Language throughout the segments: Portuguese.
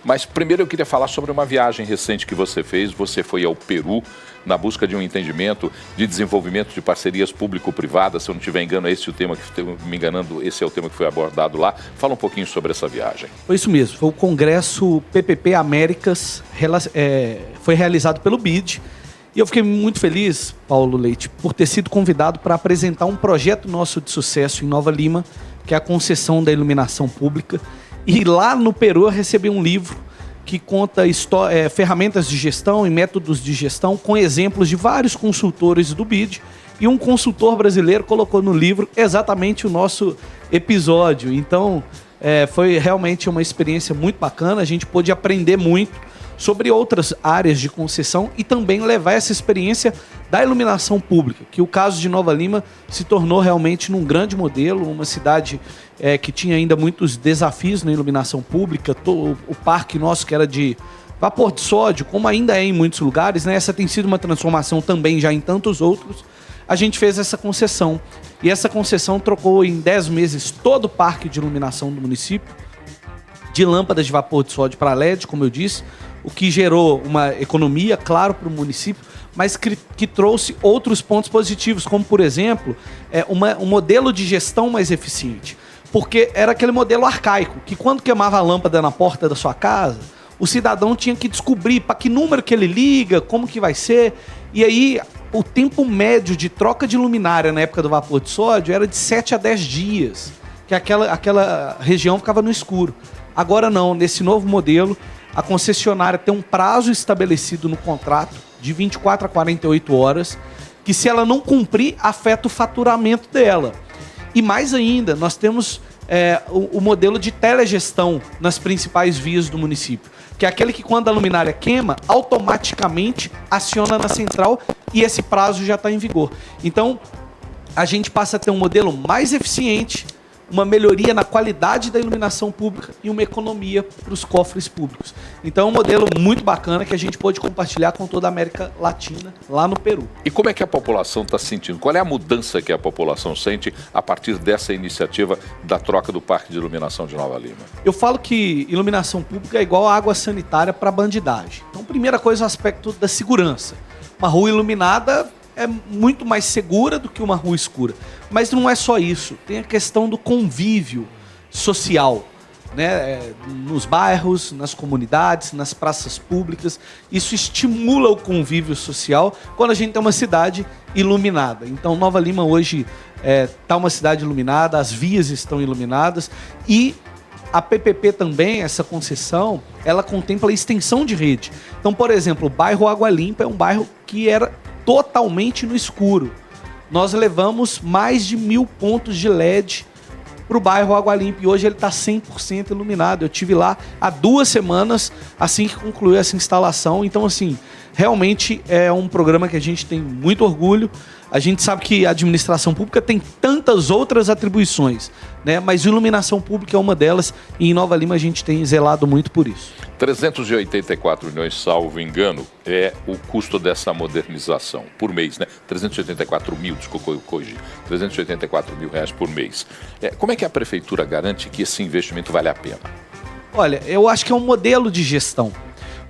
Mas primeiro eu queria falar sobre uma viagem recente que você fez. Você foi ao Peru na busca de um entendimento de desenvolvimento de parcerias público-privadas. Se eu não estiver enganando, esse é o tema que foi abordado lá. Fala um pouquinho sobre essa viagem. Foi isso mesmo, foi o Congresso PPP Américas, foi realizado pelo BID. E eu fiquei muito feliz, Paulo Leite, por ter sido convidado para apresentar um projeto nosso de sucesso em Nova Lima, que é a concessão da iluminação pública. E lá no Peru eu recebi um livro que conta ferramentas de gestão e métodos de gestão com exemplos de vários consultores do BID. E um consultor brasileiro colocou no livro exatamente o nosso episódio. Então, foi realmente uma experiência muito bacana. A gente pôde aprender muito sobre outras áreas de concessão e também levar essa experiência da iluminação pública, que o caso de Nova Lima se tornou realmente num grande modelo, uma cidade que tinha ainda muitos desafios na iluminação pública, o parque nosso que era de vapor de sódio, como ainda é em muitos lugares, né? Essa tem sido uma transformação também já em tantos outros. A gente fez essa concessão, e essa concessão trocou em 10 meses todo o parque de iluminação do município, de lâmpadas de vapor de sódio para LED, como eu disse, o que gerou uma economia, claro, para o município, mas que trouxe outros pontos positivos, como, por exemplo, um modelo de gestão mais eficiente. Porque era aquele modelo arcaico, que quando queimava a lâmpada na porta da sua casa, o cidadão tinha que descobrir para que número que ele liga, como que vai ser. E aí, o tempo médio de troca de luminária na época do vapor de sódio era de 7 a 10 dias, que aquela região ficava no escuro. Agora não, nesse novo modelo, a concessionária tem um prazo estabelecido no contrato de 24 a 48 horas, que se ela não cumprir, afeta o faturamento dela. E mais ainda, nós temos o modelo de telegestão nas principais vias do município, que é aquele que quando a luminária queima, automaticamente aciona na central e esse prazo já está em vigor. Então, a gente passa a ter um modelo mais eficiente, uma melhoria na qualidade da iluminação pública e uma economia para os cofres públicos. Então é um modelo muito bacana que a gente pode compartilhar com toda a América Latina, lá no Peru. E como é que a população está sentindo? Qual é a mudança que a população sente a partir dessa iniciativa da troca do Parque de Iluminação de Nova Lima? Eu falo que iluminação pública é igual a água sanitária para bandidagem. Então, primeira coisa, o aspecto da segurança. Uma rua iluminada é muito mais segura do que uma rua escura. Mas não é só isso. Tem a questão do convívio social, né? Nos bairros, nas comunidades, nas praças públicas. Isso estimula o convívio social quando a gente tem uma cidade iluminada. Então, Nova Lima hoje está uma cidade iluminada, as vias estão iluminadas e a PPP também, essa concessão, ela contempla a extensão de rede. Então, por exemplo, o bairro Água Limpa é um bairro que era totalmente no escuro. Nós levamos mais de 1.000 pontos de LED para o bairro Água Limpa e hoje ele está 100% iluminado. Eu estive lá há 2 semanas assim que concluiu essa instalação. Então, assim, realmente é um programa que a gente tem muito orgulho. A gente sabe que a administração pública tem tantas outras atribuições, né? Mas iluminação pública é uma delas e em Nova Lima a gente tem zelado muito por isso. 384 milhões, salvo engano, é o custo dessa modernização por mês, né? 384 mil, desculpa, eu corrigi. 384 mil reais por mês. Como é que a prefeitura garante que esse investimento vale a pena? Olha, eu acho que é um modelo de gestão.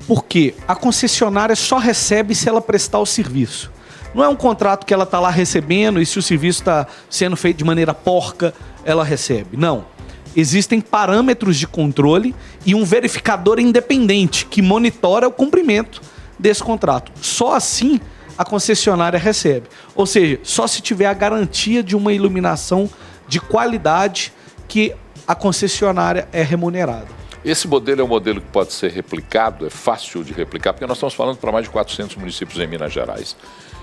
Porque a concessionária só recebe se ela prestar o serviço. Não é um contrato que ela está lá recebendo e se o serviço está sendo feito de maneira porca, ela recebe. Não. Existem parâmetros de controle e um verificador independente que monitora o cumprimento desse contrato. Só assim a concessionária recebe. Ou seja, só se tiver a garantia de uma iluminação de qualidade que a concessionária é remunerada. Esse modelo é um modelo que pode ser replicado, é fácil de replicar, porque nós estamos falando para mais de 400 municípios em Minas Gerais.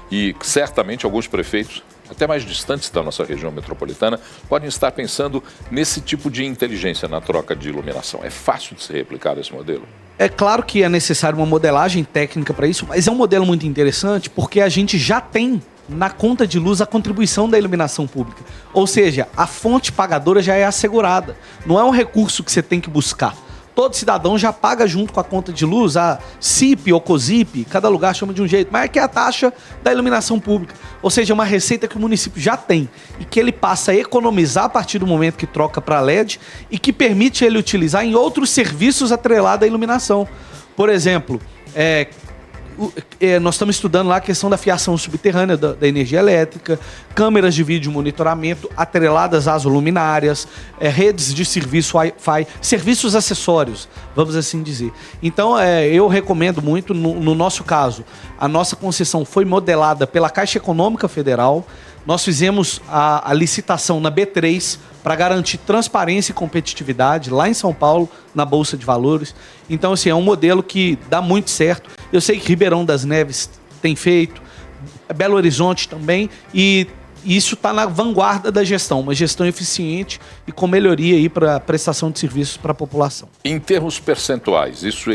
E certamente alguns prefeitos, até mais distantes da nossa região metropolitana, podem estar pensando nesse tipo de inteligência na troca de iluminação. É fácil de ser replicado esse modelo? É claro que é necessário uma modelagem técnica para isso, mas é um modelo muito interessante porque a gente já tem na conta de luz a contribuição da iluminação pública. Ou seja, a fonte pagadora já é assegurada. Não é um recurso que você tem que buscar. todo cidadão já paga junto com a conta de luz, a CIP ou COSIP, cada lugar chama de um jeito, mas é que é a taxa da iluminação pública. Ou seja, é uma receita que o município já tem e que ele passa a economizar a partir do momento que troca para LED e que permite ele utilizar em outros serviços atrelados à iluminação. Por exemplo, nós estamos estudando lá a questão da fiação subterrânea da energia elétrica, câmeras de vídeo monitoramento atreladas às luminárias, redes de serviço Wi-Fi, serviços acessórios, vamos assim dizer. Então, eu recomendo muito, no nosso caso, a nossa concessão foi modelada pela Caixa Econômica Federal. Nós fizemos a licitação na B3 para garantir transparência e competitividade lá em São Paulo, na Bolsa de Valores. Então, assim, é um modelo que dá muito certo. Eu sei que Ribeirão das Neves tem feito, Belo Horizonte também, e isso está na vanguarda da gestão, uma gestão eficiente e com melhoria aí para a prestação de serviços para a população. Em termos percentuais, isso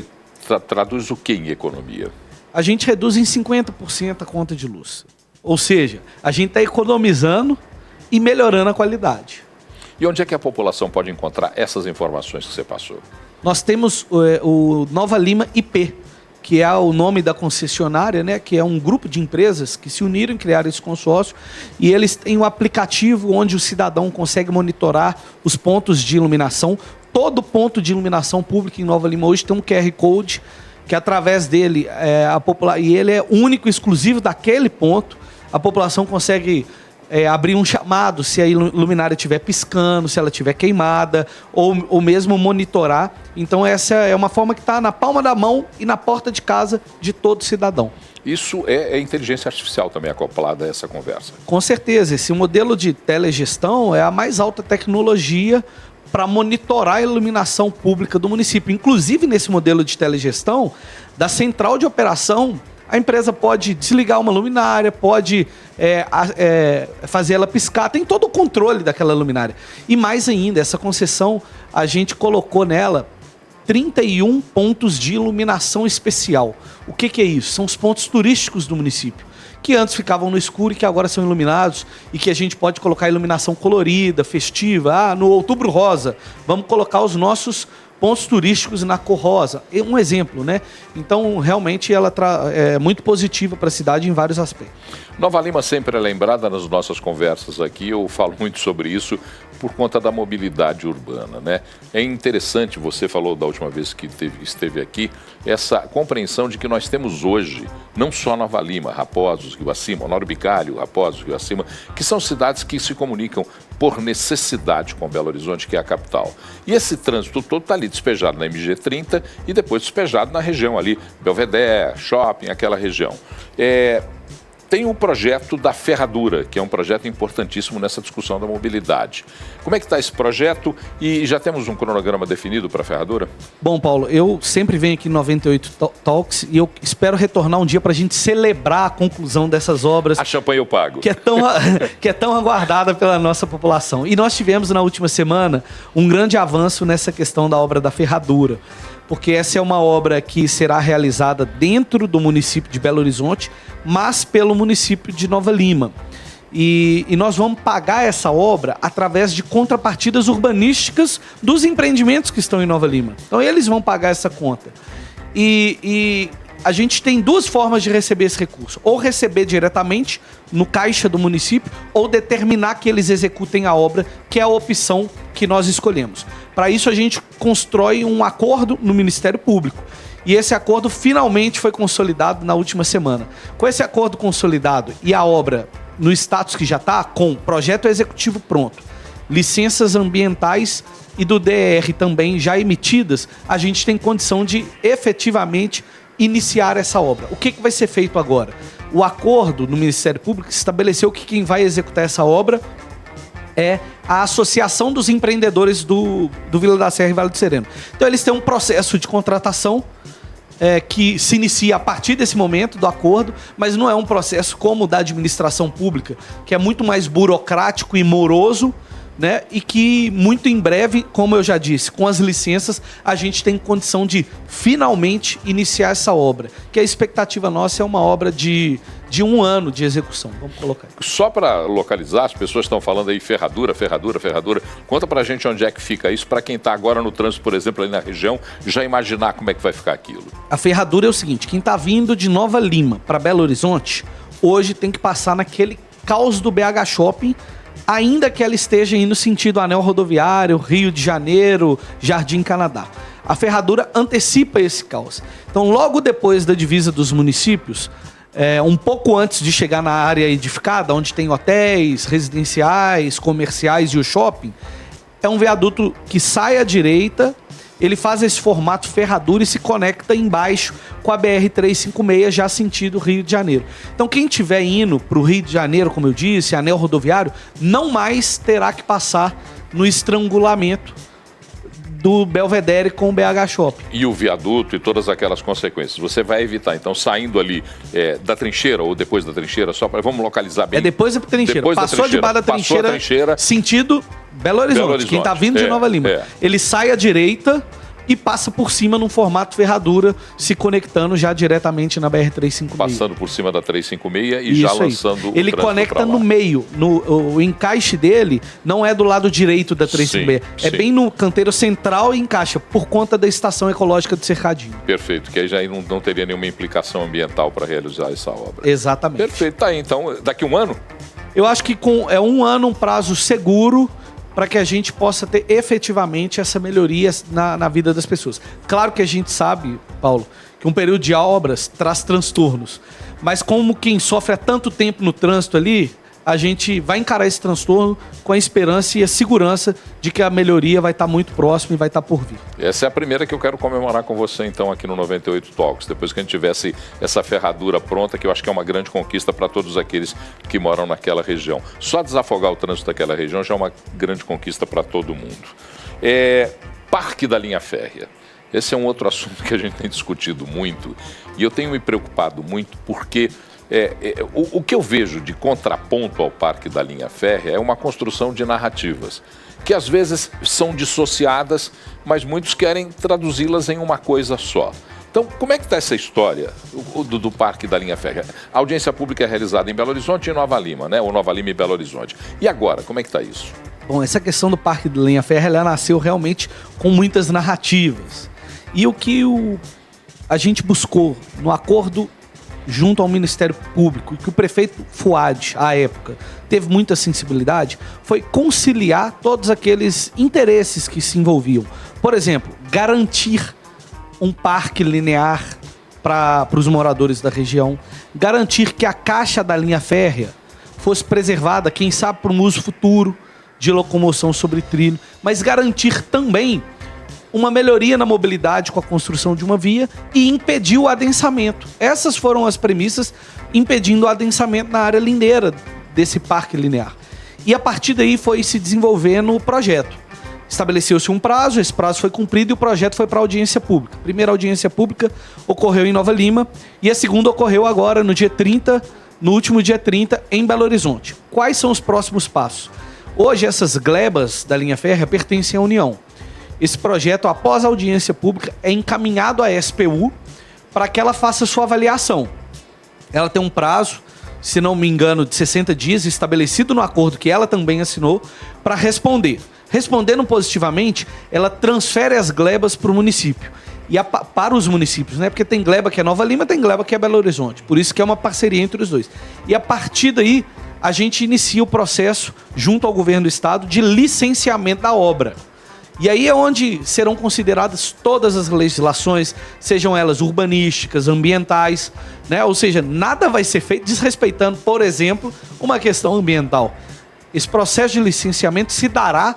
traduz o que em economia? A gente reduz em 50% a conta de luz. Ou seja, a gente está economizando e melhorando a qualidade. E onde é que a população pode encontrar essas informações que você passou? Nós temos o Nova Lima IP, que é o nome da concessionária, né, que é um grupo de empresas que se uniram e criaram esse consórcio, e eles têm um aplicativo onde o cidadão consegue monitorar os pontos de iluminação. Todo ponto de iluminação pública em Nova Lima hoje tem um QR Code, que através dele, e ele é único, exclusivo daquele ponto, a população consegue abrir um chamado se a luminária estiver piscando, se ela estiver queimada, ou mesmo monitorar. Então essa é uma forma que está na palma da mão e na porta de casa de todo cidadão. Isso é inteligência artificial também acoplada a essa conversa? Com certeza, esse modelo de telegestão é a mais alta tecnologia para monitorar a iluminação pública do município. Inclusive nesse modelo de telegestão, da central de operação, a empresa pode desligar uma luminária, pode fazer ela piscar, tem todo o controle daquela luminária. E mais ainda, essa concessão, a gente colocou nela 31 pontos de iluminação especial. O que é isso? São os pontos turísticos do município, que antes ficavam no escuro e que agora são iluminados, e que a gente pode colocar iluminação colorida, festiva. No Outubro Rosa, vamos colocar os nossos pontos turísticos na cor rosa. Um exemplo, né? Então, realmente, ela é muito positiva para a cidade em vários aspectos. Nova Lima sempre é lembrada nas nossas conversas aqui, eu falo muito sobre isso por conta da mobilidade urbana, né? É interessante, você falou da última vez que esteve aqui, essa compreensão de que nós temos hoje, não só Nova Lima, Raposos, Rio Acima, Honório Bicalho, Raposos, Rio Acima, que são cidades que se comunicam por necessidade com Belo Horizonte, que é a capital. E esse trânsito todo está ali despejado na MG30 e depois despejado na região ali, Belvedere, Shopping, aquela região. Tem o projeto da Ferradura, que é um projeto importantíssimo nessa discussão da mobilidade. Como é que está esse projeto e já temos um cronograma definido para a Ferradura? Bom, Paulo, eu sempre venho aqui no 98 Talks e eu espero retornar um dia para a gente celebrar a conclusão dessas obras. A champanhe eu pago. Que é tão aguardada pela nossa população. E nós tivemos na última semana um grande avanço nessa questão da obra da Ferradura, porque essa é uma obra que será realizada dentro do município de Belo Horizonte, mas pelo município de Nova Lima. E nós vamos pagar essa obra através de contrapartidas urbanísticas dos empreendimentos que estão em Nova Lima. Então eles vão pagar essa conta. E a gente tem duas formas de receber esse recurso. Ou receber diretamente no caixa do município, ou determinar que eles executem a obra, que é a opção que nós escolhemos. Para isso a gente constrói um acordo no Ministério Público. E esse acordo finalmente foi consolidado na última semana. Com esse acordo consolidado e a obra no status que já está, com projeto executivo pronto, licenças ambientais e do DER também já emitidas, a gente tem condição de efetivamente iniciar essa obra. O que vai ser feito agora? O acordo no Ministério Público estabeleceu que quem vai executar essa obra é a Associação dos Empreendedores do Vila da Serra e Vale do Sereno. Então eles têm um processo de contratação que se inicia a partir desse momento do acordo, mas não é um processo como o da administração pública, que é muito mais burocrático e moroso, né? E que muito em breve, como eu já disse, com as licenças, a gente tem condição de finalmente iniciar essa obra, que a expectativa nossa é uma obra de de 1 ano de execução. Vamos colocar. Só para localizar, as pessoas estão falando aí ferradura. Conta pra gente onde é que fica isso, para quem está agora no trânsito, por exemplo, ali na região, já imaginar como é que vai ficar aquilo. A ferradura é o seguinte, quem está vindo de Nova Lima para Belo Horizonte, hoje tem que passar naquele caos do BH Shopping, ainda que ela esteja indo sentido anel rodoviário, Rio de Janeiro, Jardim Canadá. A ferradura antecipa esse caos. Então, logo depois da divisa dos municípios, um pouco antes de chegar na área edificada, onde tem hotéis, residenciais, comerciais e o shopping, é um viaduto que sai à direita, ele faz esse formato ferradura e se conecta embaixo com a BR-356, já sentido Rio de Janeiro. Então, quem estiver indo para o Rio de Janeiro, como eu disse, anel rodoviário, não mais terá que passar no estrangulamento do Belvedere com o BH Shopping. E o viaduto e todas aquelas consequências. Você vai evitar, então, saindo ali da trincheira ou depois da trincheira, só para vamos localizar bem. É depois da trincheira. Passou debaixo da trincheira, sentido Belo Horizonte. Quem está vindo de Nova Lima. Ele sai à direita e passa por cima num formato ferradura, se conectando já diretamente na BR-356. Passando por cima da 356 e já lançando o ele conecta no meio. O encaixe dele não é do lado direito da 356. É bem no canteiro central e encaixa, por conta da estação ecológica de Cercadinho. Perfeito, que aí já não teria nenhuma implicação ambiental para realizar essa obra. Exatamente. Perfeito, tá aí. Então, daqui 1 ano? Eu acho que é 1 ano um prazo seguro para que a gente possa ter efetivamente essa melhoria na vida das pessoas. Claro que a gente sabe, Paulo, que um período de obras traz transtornos, mas como quem sofre há tanto tempo no trânsito ali, a gente vai encarar esse transtorno com a esperança e a segurança de que a melhoria vai estar muito próxima e vai estar por vir. Essa é a primeira que eu quero comemorar com você, então, aqui no 98 Talks. Depois que a gente tivesse essa ferradura pronta, que eu acho que é uma grande conquista para todos aqueles que moram naquela região. Só desafogar o trânsito daquela região já é uma grande conquista para todo mundo. Parque da linha férrea. Esse é um outro assunto que a gente tem discutido muito e eu tenho me preocupado muito porque o que eu vejo de contraponto ao Parque da Linha Férrea é uma construção de narrativas, que às vezes são dissociadas, mas muitos querem traduzi-las em uma coisa só. Então, como é que está essa história do Parque da Linha Férrea? A audiência pública é realizada em Belo Horizonte e em Nova Lima, né? Ou Nova Lima e Belo Horizonte. E agora, como é que está isso? Bom, essa questão do Parque da Linha Férrea, ela nasceu realmente com muitas narrativas. E o que a gente buscou no acordo junto ao Ministério Público, e que o prefeito Fuad, à época, teve muita sensibilidade, foi conciliar todos aqueles interesses que se envolviam. Por exemplo, garantir um parque linear para os moradores da região, garantir que a caixa da linha férrea fosse preservada, quem sabe, para um uso futuro de locomoção sobre trilho, mas garantir também uma melhoria na mobilidade com a construção de uma via e impedir o adensamento. Essas foram as premissas impedindo o adensamento na área lindeira desse parque linear. E a partir daí foi se desenvolvendo o projeto. Estabeleceu-se um prazo, esse prazo foi cumprido e o projeto foi para a audiência pública. A primeira audiência pública ocorreu em Nova Lima e a segunda ocorreu agora no último dia 30, em Belo Horizonte. Quais são os próximos passos? Hoje essas glebas da linha férrea pertencem à União. Esse projeto, após a audiência pública, é encaminhado à SPU para que ela faça sua avaliação. Ela tem um prazo, se não me engano, de 60 dias, estabelecido no acordo que ela também assinou, para responder. Respondendo positivamente, ela transfere as glebas para o município. E para os municípios, né? Porque tem gleba que é Nova Lima, tem gleba que é Belo Horizonte. Por isso que é uma parceria entre os dois. E a partir daí, a gente inicia o processo, junto ao governo do estado, de licenciamento da obra. E aí é onde serão consideradas todas as legislações, sejam elas urbanísticas, ambientais, né? Ou seja, nada vai ser feito desrespeitando, por exemplo, uma questão ambiental. Esse processo de licenciamento se dará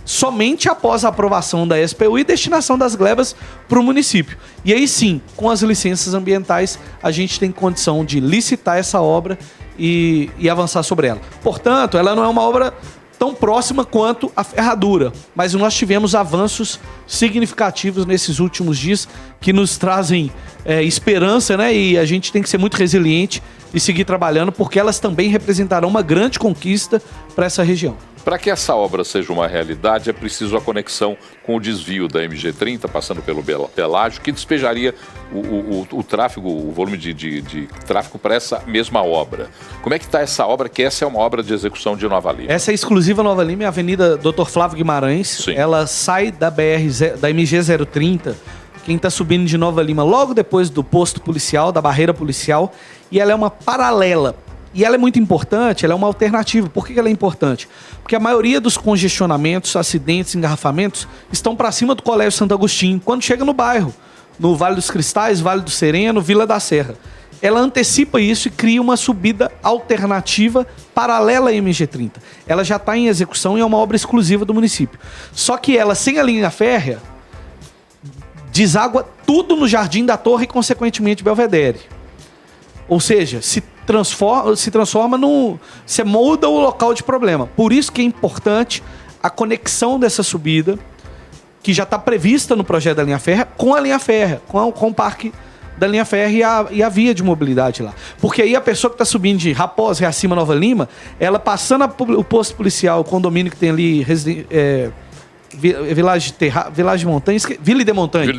somente após a aprovação da SPU e destinação das glebas para o município. E aí sim, com as licenças ambientais, a gente tem condição de licitar essa obra e avançar sobre ela. Portanto, ela não é uma obra tão próxima quanto a ferradura, mas nós tivemos avanços significativos nesses últimos dias que nos trazem esperança, né? E a gente tem que ser muito resiliente e seguir trabalhando, porque elas também representarão uma grande conquista para essa região. Para que essa obra seja uma realidade, é preciso a conexão com o desvio da MG30, passando pelo Pelágio, que despejaria o tráfego, o volume de tráfego para essa mesma obra. Como é que está essa obra, que essa é uma obra de execução de Nova Lima? Essa é exclusiva Nova Lima, é a Avenida Dr. Flávio Guimarães. Sim. Ela sai da MG 030, quem está subindo de Nova Lima, logo depois do posto policial, da barreira policial, e ela é uma paralela. E ela é muito importante, ela é uma alternativa. Por que ela é importante? Porque a maioria dos congestionamentos, acidentes, engarrafamentos estão para cima do Colégio Santo Agostinho, quando chega no bairro, no Vale dos Cristais, Vale do Sereno, Vila da Serra. Ela antecipa isso e cria uma subida alternativa paralela à MG30. Ela já está em execução e é uma obra exclusiva do município. Só que ela, sem a linha férrea, deságua tudo no Jardim da Torre e, consequentemente, Belvedere. Ou seja, se transforma num... Você molda o local de problema. Por isso que é importante a conexão dessa subida, que já está prevista no projeto da linha férrea, com a linha férrea, com o parque da linha férrea e a via de mobilidade lá. Porque aí a pessoa que está subindo de Raposa, Reacima, Nova Lima, ela passando o posto policial, o condomínio que tem ali... Vila de Montanha.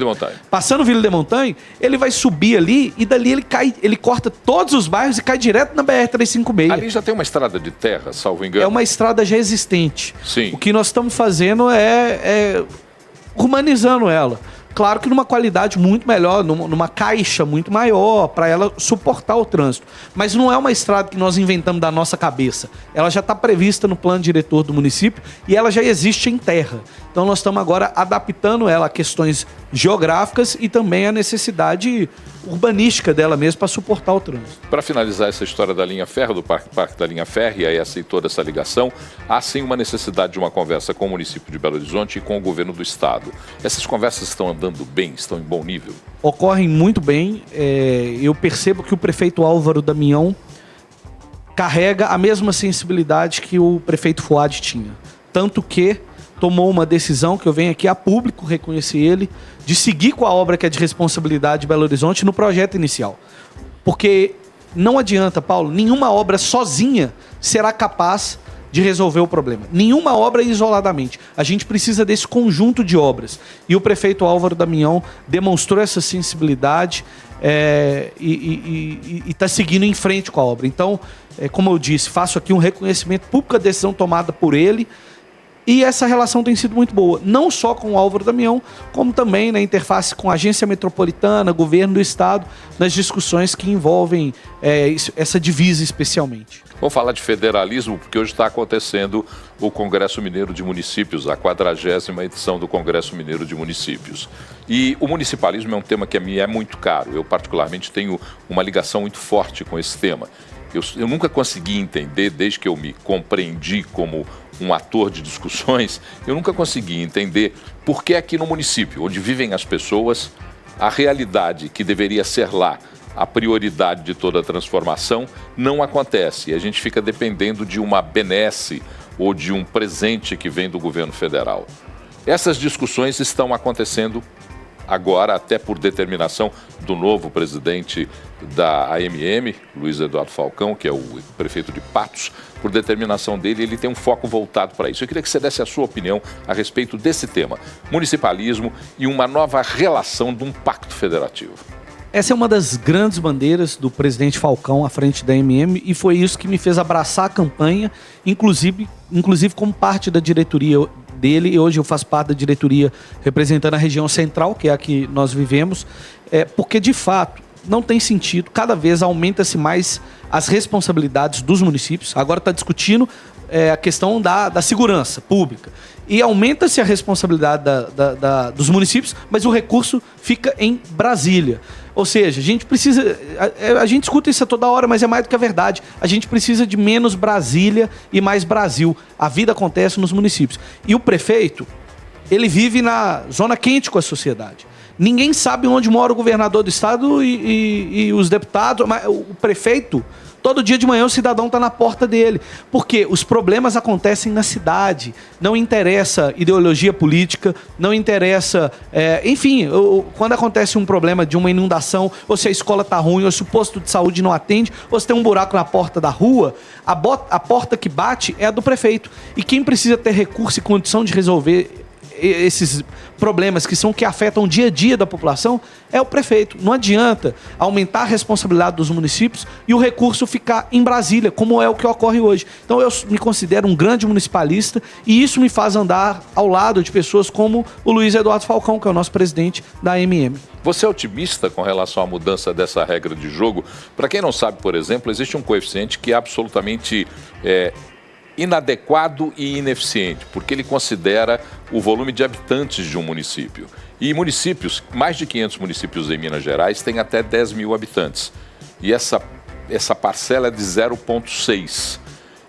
Passando Vila de Montanha, ele vai subir ali e dali ele corta todos os bairros e cai direto na BR-356. Ali já tem uma estrada de terra, salvo engano. É uma estrada já existente. Sim. O que nós estamos fazendo é urbanizando ela. Claro que numa qualidade muito melhor, numa caixa muito maior, para ela suportar o trânsito. Mas não é uma estrada que nós inventamos da nossa cabeça. Ela já está prevista no plano diretor do município e ela já existe em terra. Então nós estamos agora adaptando ela a questões geográficas e também a necessidade urbanística dela mesmo para suportar o trânsito. Para finalizar essa história da linha férrea, do parque da linha férrea e toda essa ligação, há sim uma necessidade de uma conversa com o município de Belo Horizonte e com o governo do estado. Essas conversas estão andando bem, estão em bom nível? Ocorrem muito bem. Eu percebo que o prefeito Álvaro Damião carrega a mesma sensibilidade que o prefeito Fuad tinha. Tanto que tomou uma decisão, que eu venho aqui a público reconhecer ele, de seguir com a obra que é de responsabilidade de Belo Horizonte no projeto inicial. Porque não adianta, Paulo, nenhuma obra sozinha será capaz de resolver o problema. Nenhuma obra isoladamente. A gente precisa desse conjunto de obras. E o prefeito Álvaro Damião demonstrou essa sensibilidade e está seguindo em frente com a obra. Então, como eu disse, faço aqui um reconhecimento público à decisão tomada por ele. E essa relação tem sido muito boa, não só com o Álvaro Damião, como também na interface com a agência metropolitana, governo do estado, nas discussões que envolvem essa divisa especialmente. Vamos falar de federalismo, porque hoje está acontecendo o Congresso Mineiro de Municípios, a 40ª edição do Congresso Mineiro de Municípios. E o municipalismo é um tema que a mim é muito caro. Eu, particularmente, tenho uma ligação muito forte com esse tema. Eu nunca consegui entender, desde que eu me compreendi como um ator de discussões, eu nunca consegui entender por que aqui no município, onde vivem as pessoas, a realidade que deveria ser lá a prioridade de toda a transformação não acontece. E a gente fica dependendo de uma benesse ou de um presente que vem do governo federal. Essas discussões estão acontecendo agora, até por determinação do novo presidente da AMM, Luiz Eduardo Falcão, que é o prefeito de Patos. Por determinação dele, ele tem um foco voltado para isso. Eu queria que você desse a sua opinião a respeito desse tema, municipalismo e uma nova relação de um pacto federativo. Essa é uma das grandes bandeiras do presidente Falcão à frente da AMM e foi isso que me fez abraçar a campanha, inclusive como parte da diretoria dele, e hoje eu faço parte da diretoria representando a região central, que é a que nós vivemos, porque de fato não tem sentido, cada vez aumenta-se mais as responsabilidades dos municípios. Agora está discutindo a questão da segurança pública. E aumenta-se a responsabilidade dos municípios, mas o recurso fica em Brasília. Ou seja, a gente precisa... A gente escuta isso a toda hora, mas é mais do que a verdade. A gente precisa de menos Brasília e mais Brasil. A vida acontece nos municípios. E o prefeito, ele vive na zona quente com a sociedade. Ninguém sabe onde mora o governador do estado e os deputados, mas o prefeito Todo dia de manhã o cidadão está na porta dele. Porque os problemas acontecem na cidade. Não interessa ideologia política, não interessa... enfim, quando acontece um problema de uma inundação, ou se a escola está ruim, ou se o posto de saúde não atende, ou se tem um buraco na porta da rua, a porta que bate é a do prefeito. E quem precisa ter recurso e condição de resolver esses problemas que afetam o dia a dia da população é o prefeito. Não adianta aumentar a responsabilidade dos municípios e o recurso ficar em Brasília, como é o que ocorre hoje. Então eu me considero um grande municipalista e isso me faz andar ao lado de pessoas como o Luiz Eduardo Falcão, que é o nosso presidente da AMM. Você é otimista com relação à mudança dessa regra de jogo? Para quem não sabe, por exemplo, existe um coeficiente que é absolutamente inadequado e ineficiente, porque ele considera o volume de habitantes de um município. E municípios, mais de 500 municípios em Minas Gerais, têm até 10 mil habitantes. E essa parcela é de 0,6,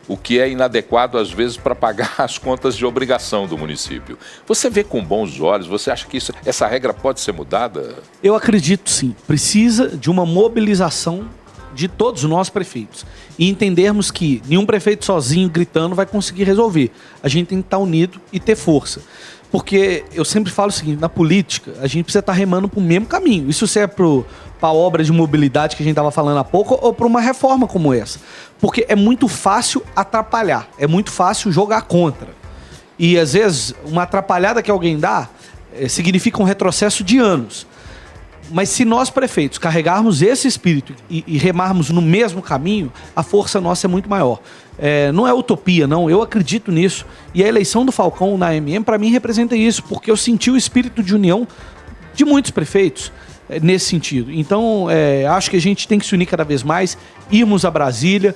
o que é inadequado, às vezes, para pagar as contas de obrigação do município. Você vê com bons olhos? Você acha que essa regra pode ser mudada? Eu acredito, sim. Precisa de uma mobilização de todos nós prefeitos e entendermos que nenhum prefeito sozinho gritando vai conseguir resolver. A gente tem que estar unido e ter força. Porque eu sempre falo o seguinte, na política a gente precisa estar remando para o mesmo caminho. Isso serve para a obra de mobilidade que a gente estava falando há pouco ou para uma reforma como essa. Porque é muito fácil atrapalhar, é muito fácil jogar contra. E às vezes uma atrapalhada que alguém dá significa um retrocesso de anos. Mas se nós, prefeitos, carregarmos esse espírito e remarmos no mesmo caminho, a força nossa é muito maior. Não é utopia, não. Eu acredito nisso. E a eleição do Falcão na AMM, para mim, representa isso, porque eu senti o espírito de união de muitos prefeitos nesse sentido. Então, acho que a gente tem que se unir cada vez mais, irmos a Brasília,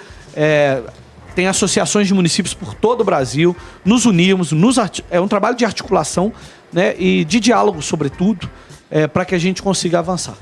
tem associações de municípios por todo o Brasil, nos unirmos, é um trabalho de articulação, né, e de diálogo, sobretudo, para que a gente consiga avançar.